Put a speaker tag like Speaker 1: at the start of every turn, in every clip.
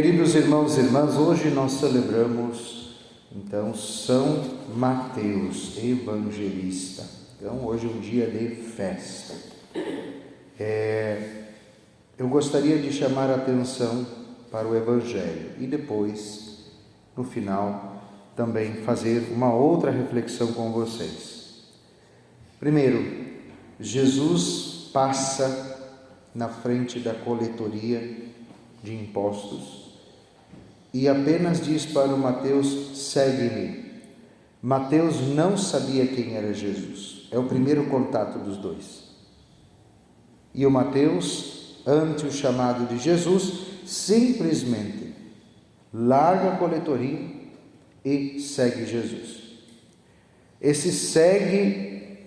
Speaker 1: Queridos irmãos e irmãs, hoje nós celebramos, então, São Mateus, evangelista. Então, hoje é um dia de festa. Eu gostaria de chamar a atenção para o Evangelho e depois, no final, também fazer uma outra reflexão com vocês. Primeiro, Jesus passa na frente da coletoria de impostos e apenas diz para o Mateus: segue-me. Mateus não sabia quem era Jesus. É o primeiro contato dos dois. E o Mateus, ante o chamado de Jesus, simplesmente larga a coletoria e segue Jesus. Esse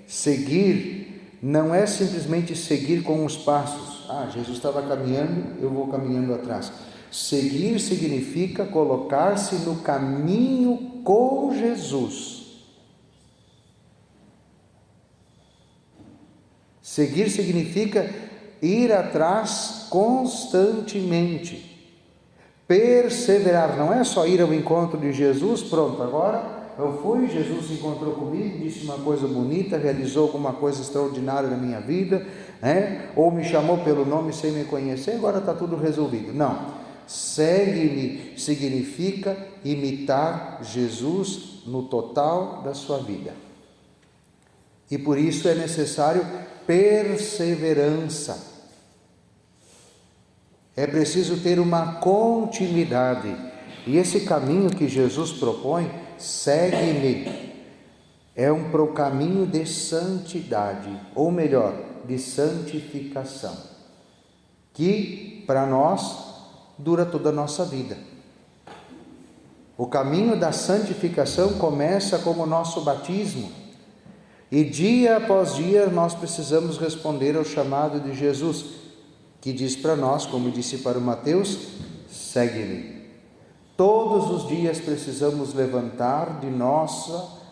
Speaker 1: seguir, não é simplesmente seguir com os passos. Jesus estava caminhando, eu vou caminhando atrás. Seguir significa colocar-se no caminho com Jesus. Seguir significa ir atrás constantemente. Perseverar, não é só ir ao encontro de Jesus, pronto, agora eu fui, Jesus se encontrou comigo, disse uma coisa bonita, realizou alguma coisa extraordinária na minha vida, ou me chamou pelo nome sem me conhecer, agora está tudo resolvido. Não, segue-me significa imitar Jesus no total da sua vida. E por isso é necessário perseverança. É preciso ter uma continuidade. E esse caminho que Jesus propõe, segue-me, é um caminho de santidade, ou melhor, de santificação, que para nós dura toda a nossa vida. O caminho da santificação começa com o nosso batismo, e dia após dia nós precisamos responder ao chamado de Jesus, que diz para nós, como disse para o Mateus: segue-me. Todos os dias precisamos levantar de nossa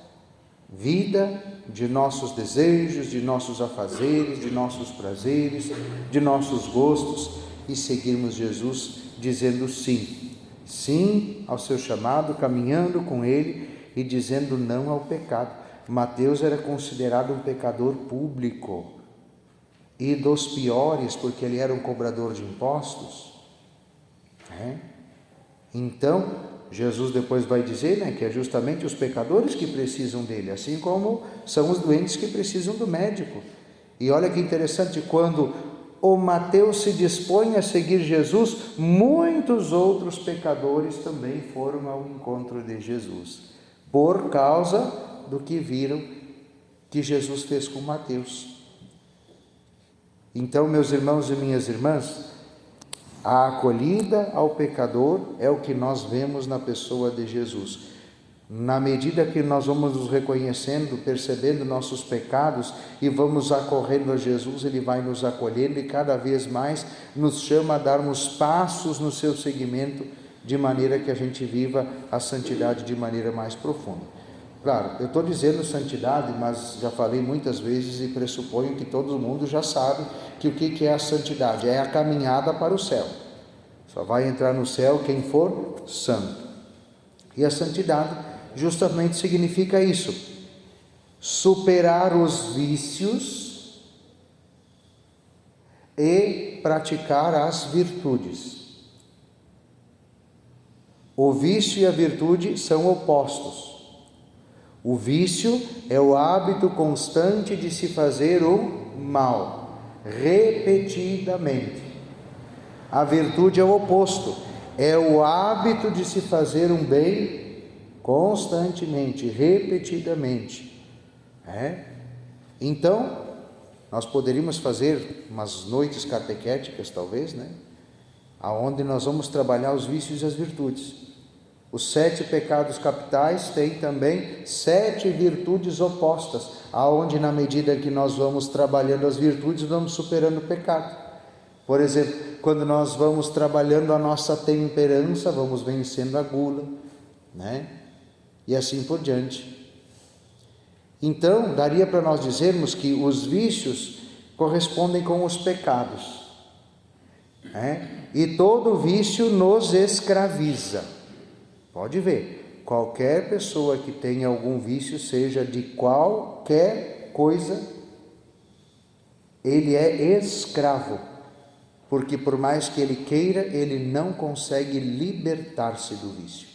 Speaker 1: vida, de nossos desejos, de nossos afazeres, de nossos prazeres, de nossos gostos e seguirmos Jesus dizendo sim. Sim ao seu chamado, caminhando com ele e dizendo não ao pecado. Mateus era considerado um pecador público e dos piores, porque ele era um cobrador de impostos. Então, Jesus depois vai dizer, que é justamente os pecadores que precisam dele, assim como são os doentes que precisam do médico. E olha que interessante, quando o Mateus se dispõe a seguir Jesus, muitos outros pecadores também foram ao encontro de Jesus, por causa do que viram que Jesus fez com Mateus. Então, meus irmãos e minhas irmãs, a acolhida ao pecador é o que nós vemos na pessoa de Jesus. Na medida que nós vamos nos reconhecendo, percebendo nossos pecados e vamos acorrendo a Jesus, Ele vai nos acolhendo e cada vez mais nos chama a darmos passos no seu seguimento, de maneira que a gente viva a santidade de maneira mais profunda. Claro, eu estou dizendo santidade, mas já falei muitas vezes e pressuponho que todo mundo já sabe que o que é a santidade? É a caminhada para o céu. Só vai entrar no céu quem for santo. E a santidade justamente significa isso: superar os vícios e praticar as virtudes. O vício e a virtude são opostos. O vício é o hábito constante de se fazer o mal, repetidamente. A virtude é o oposto, é o hábito de se fazer um bem constantemente, repetidamente. Então, nós poderíamos fazer umas noites catequéticas, talvez, aonde nós vamos trabalhar os vícios e as virtudes. Os 7 pecados capitais têm também 7 virtudes opostas, aonde na medida que nós vamos trabalhando as virtudes, vamos superando o pecado. Por exemplo, quando nós vamos trabalhando a nossa temperança, vamos vencendo a gula, e assim por diante. Então, daria para nós dizermos que os vícios correspondem com os pecados. E todo vício nos escraviza. Pode ver, qualquer pessoa que tenha algum vício, seja de qualquer coisa, ele é escravo. Porque por mais que ele queira, ele não consegue libertar-se do vício.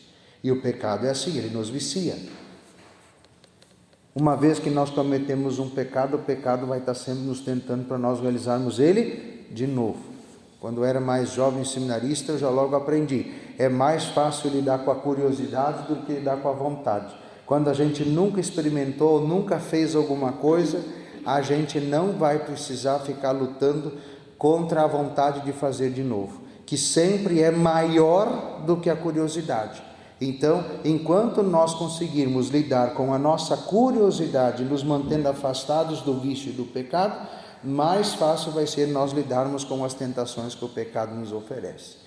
Speaker 1: E o pecado é assim, ele nos vicia. Uma vez que nós cometemos um pecado, o pecado vai estar sempre nos tentando para nós realizarmos ele de novo. Quando eu era mais jovem seminarista, eu já logo aprendi. É mais fácil lidar com a curiosidade do que lidar com a vontade. Quando a gente nunca experimentou, nunca fez alguma coisa, a gente não vai precisar ficar lutando contra a vontade de fazer de novo, que sempre é maior do que a curiosidade. Então, enquanto nós conseguirmos lidar com a nossa curiosidade, nos mantendo afastados do vício e do pecado, mais fácil vai ser nós lidarmos com as tentações que o pecado nos oferece.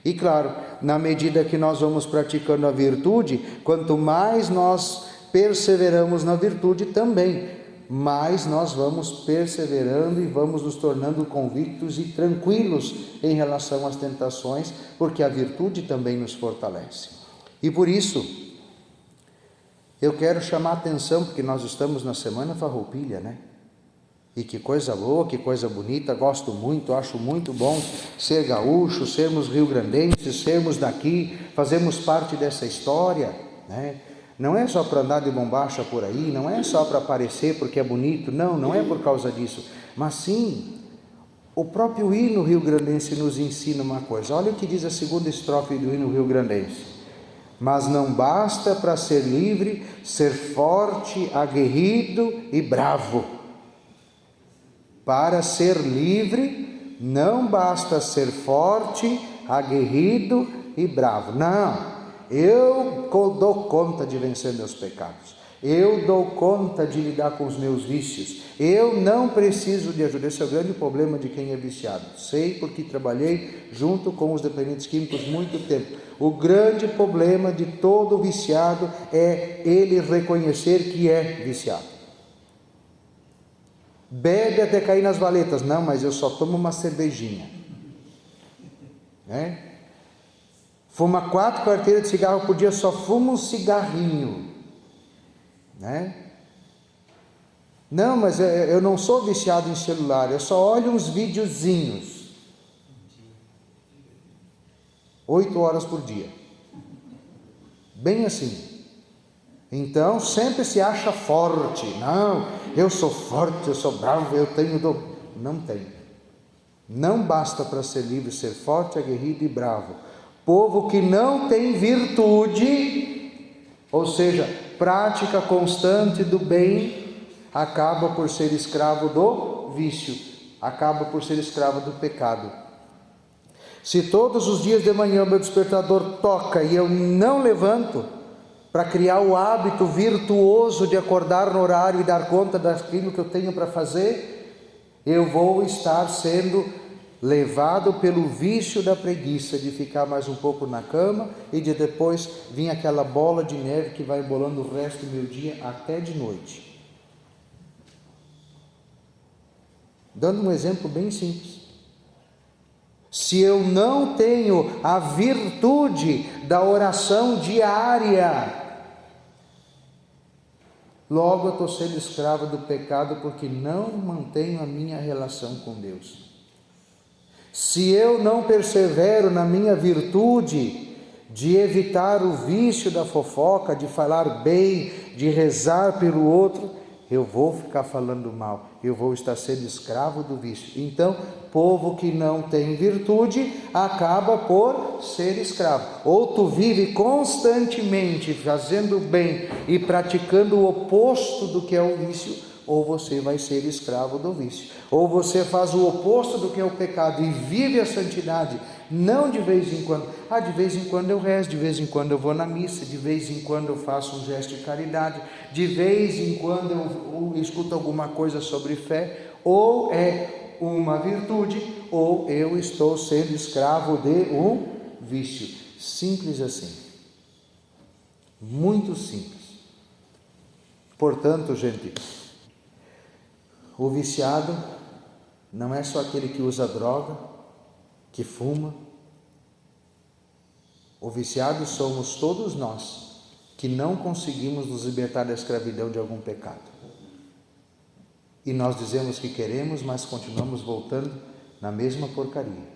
Speaker 1: E claro, na medida que nós vamos praticando a virtude, quanto mais nós perseveramos na virtude também, mais nós vamos perseverando e vamos nos tornando convictos e tranquilos em relação às tentações, porque a virtude também nos fortalece. E por isso, eu quero chamar a atenção, porque nós estamos na Semana Farroupilha, né? E que coisa boa, que coisa bonita, gosto muito, acho muito bom ser gaúcho, sermos rio-grandenses, sermos daqui, fazemos parte dessa história, né? Não é só para andar de bombacha por aí, não é só para aparecer porque é bonito, não é por causa disso, mas sim, o próprio hino rio-grandense nos ensina uma coisa. Olha o que diz a segunda estrofe do hino rio-grandense. Mas não basta para ser livre, ser forte, aguerrido e bravo. Para ser livre, não basta ser forte, aguerrido e bravo. Não, eu dou conta de vencer meus pecados. Eu dou conta de lidar com os meus vícios. Eu não preciso de ajuda. Esse é o grande problema de quem é viciado. Sei porque trabalhei junto com os dependentes químicos muito tempo. O grande problema de todo viciado é ele reconhecer que é viciado. Bebe até cair nas valetas. Não, mas eu só tomo uma cervejinha. Né? Fuma 4 carteiras de cigarro por dia, só fuma um cigarrinho. Né? Não, mas eu não sou viciado em celular, eu só olho uns videozinhos. 8 horas por dia. Bem assim. Então, sempre se acha forte. Não, eu sou forte, eu sou bravo, eu tenho... Não tem. Não basta para ser livre ser forte, aguerrido e bravo. Povo que não tem virtude, ou seja, prática constante do bem, acaba por ser escravo do vício, acaba por ser escravo do pecado. Se todos os dias de manhã o meu despertador toca e eu não levanto, para criar o hábito virtuoso de acordar no horário e dar conta daquilo que eu tenho para fazer, eu vou estar sendo levado pelo vício da preguiça, de ficar mais um pouco na cama e de depois vir aquela bola de neve que vai embolando o resto do meu dia até de noite. Dando um exemplo bem simples. Se eu não tenho a virtude da oração diária, logo eu estou sendo escravo do pecado, porque não mantenho a minha relação com Deus. Se eu não persevero na minha virtude de evitar o vício da fofoca, de falar bem, de rezar pelo outro, eu vou ficar falando mal, eu vou estar sendo escravo do vício. Então, povo que não tem virtude acaba por ser escravo. Ou tu vive constantemente fazendo bem e praticando o oposto do que é o vício, ou você vai ser escravo do vício. Ou você faz o oposto do que é o pecado e vive a santidade, não de vez em quando. De vez em quando eu rezo, de vez em quando eu vou na missa, de vez em quando eu faço um gesto de caridade, de vez em quando eu escuto alguma coisa sobre fé. Ou é uma virtude, ou eu estou sendo escravo de um vício. Simples assim. Muito simples. Portanto, gente, o viciado não é só aquele que usa droga, que fuma, O viciado somos todos nós que não conseguimos nos libertar da escravidão de algum pecado. E nós dizemos que queremos, mas continuamos voltando na mesma porcaria.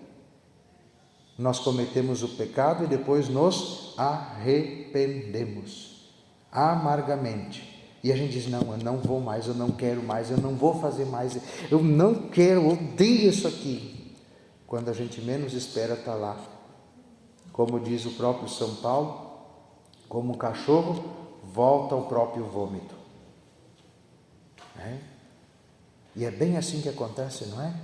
Speaker 1: Nós cometemos o pecado e depois nos arrependemos amargamente. E a gente diz, não, eu não vou mais, eu não quero mais, eu não vou fazer mais, eu não quero, eu odeio isso aqui. Quando a gente menos espera, está lá. Como diz o próprio São Paulo, como um cachorro volta ao próprio vômito. E é bem assim que acontece, não é?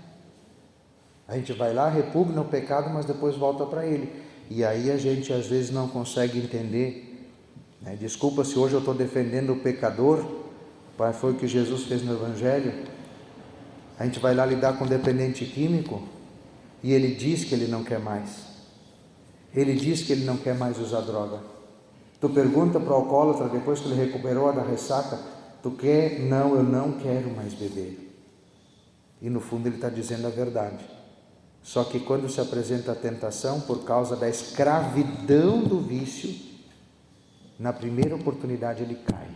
Speaker 1: A gente vai lá, repugna o pecado, mas depois volta para ele. E aí a gente às vezes não consegue entender. Desculpa se hoje eu estou defendendo o pecador, foi o que Jesus fez no Evangelho. A gente vai lá lidar com o dependente químico e ele diz que ele não quer mais. Ele diz que ele não quer mais usar droga. Tu pergunta para o alcoólatra, depois que ele recuperou da ressaca, tu quer? Não, eu não quero mais beber. E no fundo ele está dizendo a verdade. Só que quando se apresenta a tentação, por causa da escravidão do vício, na primeira oportunidade ele cai.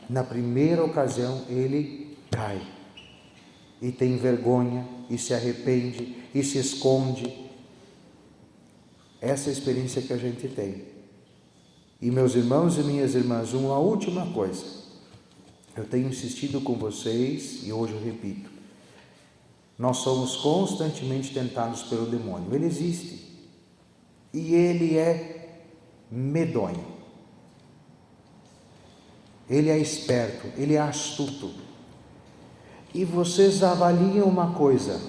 Speaker 1: Na primeira ocasião ele cai. E tem vergonha, e se arrepende, e se esconde. Essa é a experiência que a gente tem. E meus irmãos e minhas irmãs, uma última coisa. Eu tenho insistido com vocês, e hoje eu repito. Nós somos constantemente tentados pelo demônio. Ele existe. E ele é medonho. Ele é esperto, ele é astuto. E vocês avaliam uma coisa.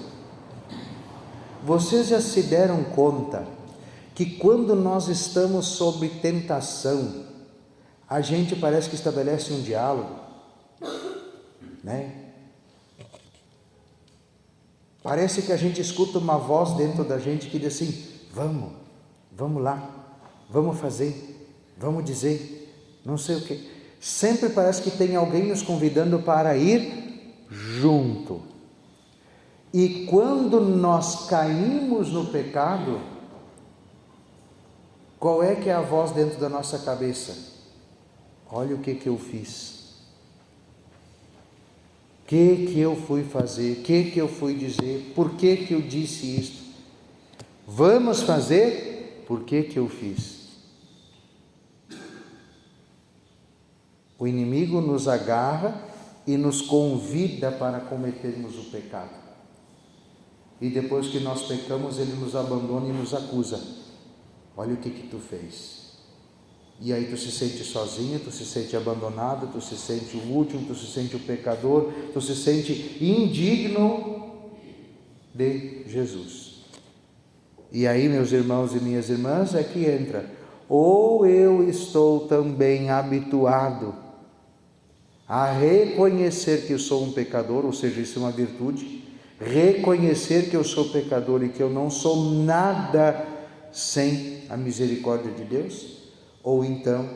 Speaker 1: Vocês já se deram conta que quando nós estamos sob tentação, a gente parece que estabelece um diálogo, né? Parece que a gente escuta uma voz dentro da gente que diz assim, vamos lá, vamos fazer, vamos dizer, não sei o que. Sempre parece que tem alguém nos convidando para ir junto. E quando nós caímos no pecado, qual é que é a voz dentro da nossa cabeça? Olha o que eu fiz. O que eu fui fazer? O que eu fui dizer? Por que eu disse isto? Vamos fazer? Por que eu fiz? O inimigo nos agarra e nos convida para cometermos o pecado. E depois que nós pecamos, ele nos abandona e nos acusa. Olha o que tu fez. E aí tu se sente sozinho, tu se sente abandonado, tu se sente o último, tu se sente o pecador, tu se sente indigno de Jesus. E aí, meus irmãos e minhas irmãs, é que entra. Ou eu estou também habituado a reconhecer que eu sou um pecador, ou seja, isso é uma virtude, reconhecer que eu sou pecador e que eu não sou nada sem a misericórdia de Deus, ou então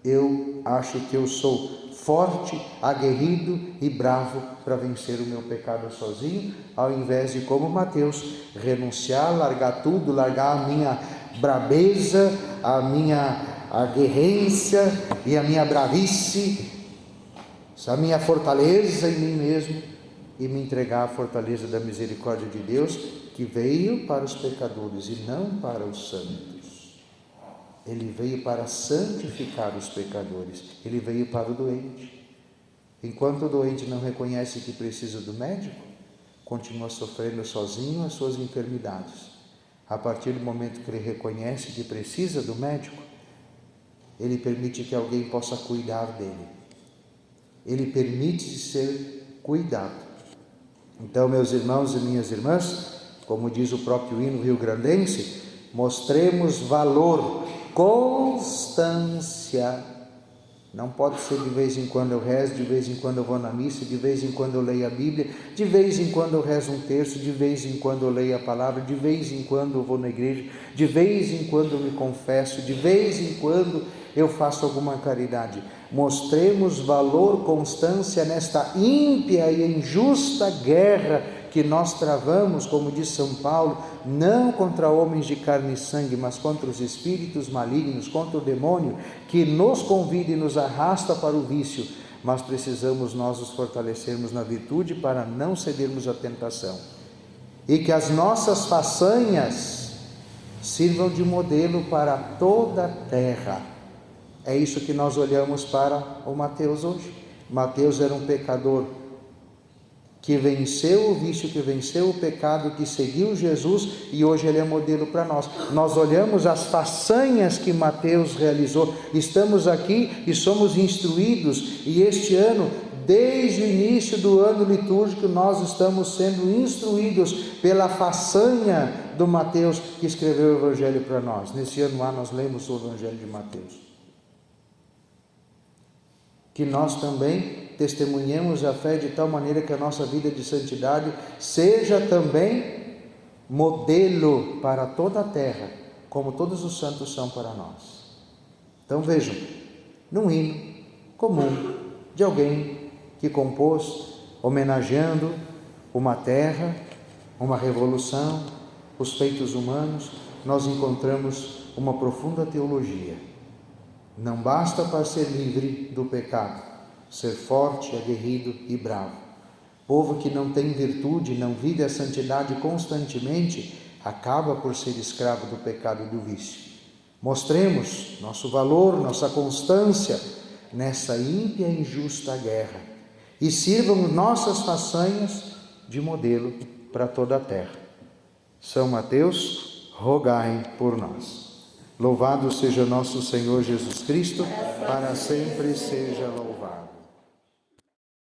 Speaker 1: eu acho que eu sou forte, aguerrido e bravo para vencer o meu pecado sozinho, ao invés de, como Mateus, renunciar, largar tudo, largar a minha brabeza, a minha aguerrência e a minha bravice, a minha fortaleza em mim mesmo, e me entregar à fortaleza da misericórdia de Deus, que veio para os pecadores e não para os santos. Ele veio para santificar os pecadores, ele veio para o doente. Enquanto o doente não reconhece que precisa do médico, continua sofrendo sozinho as suas enfermidades. A partir do momento que ele reconhece que precisa do médico, ele permite que alguém possa cuidar dele. Ele permite ser cuidado. Então, meus irmãos e minhas irmãs, como diz o próprio hino rio-grandense, mostremos valor, constância. Não pode ser de vez em quando eu rezo, de vez em quando eu vou na missa, de vez em quando eu leio a Bíblia, de vez em quando eu rezo um terço, de vez em quando eu leio a palavra, de vez em quando eu vou na igreja, de vez em quando eu me confesso, de vez em quando eu faço alguma caridade. Mostremos valor, constância nesta ímpia e injusta guerra que nós travamos, como diz São Paulo, não contra homens de carne e sangue, mas contra os espíritos malignos, contra o demônio, que nos convida e nos arrasta para o vício, mas precisamos nós nos fortalecermos na virtude para não cedermos à tentação. E que as nossas façanhas sirvam de modelo para toda a terra. É isso que nós olhamos para o Mateus hoje. Mateus era um pecador que venceu o vício, que venceu o pecado, que seguiu Jesus, e hoje ele é modelo para nós. Nós olhamos as façanhas que Mateus realizou. Estamos aqui e somos instruídos, e este ano, desde o início do ano litúrgico, nós estamos sendo instruídos pela façanha do Mateus, que escreveu o Evangelho para nós. Nesse ano lá nós lemos o Evangelho de Mateus. Que nós também testemunhemos a fé de tal maneira que a nossa vida de santidade seja também modelo para toda a terra, como todos os santos são para nós. Então vejam, num hino comum de alguém que compôs homenageando uma terra, uma revolução, os feitos humanos, nós encontramos uma profunda teologia. Não basta para ser livre do pecado, ser forte, aguerrido e bravo. Povo que não tem virtude, não vive a santidade constantemente, acaba por ser escravo do pecado e do vício. Mostremos nosso valor, nossa constância nessa ímpia e injusta guerra e sirvam nossas façanhas de modelo para toda a terra. São Mateus, rogai por nós. Louvado seja nosso Senhor Jesus Cristo, para sempre seja louvado.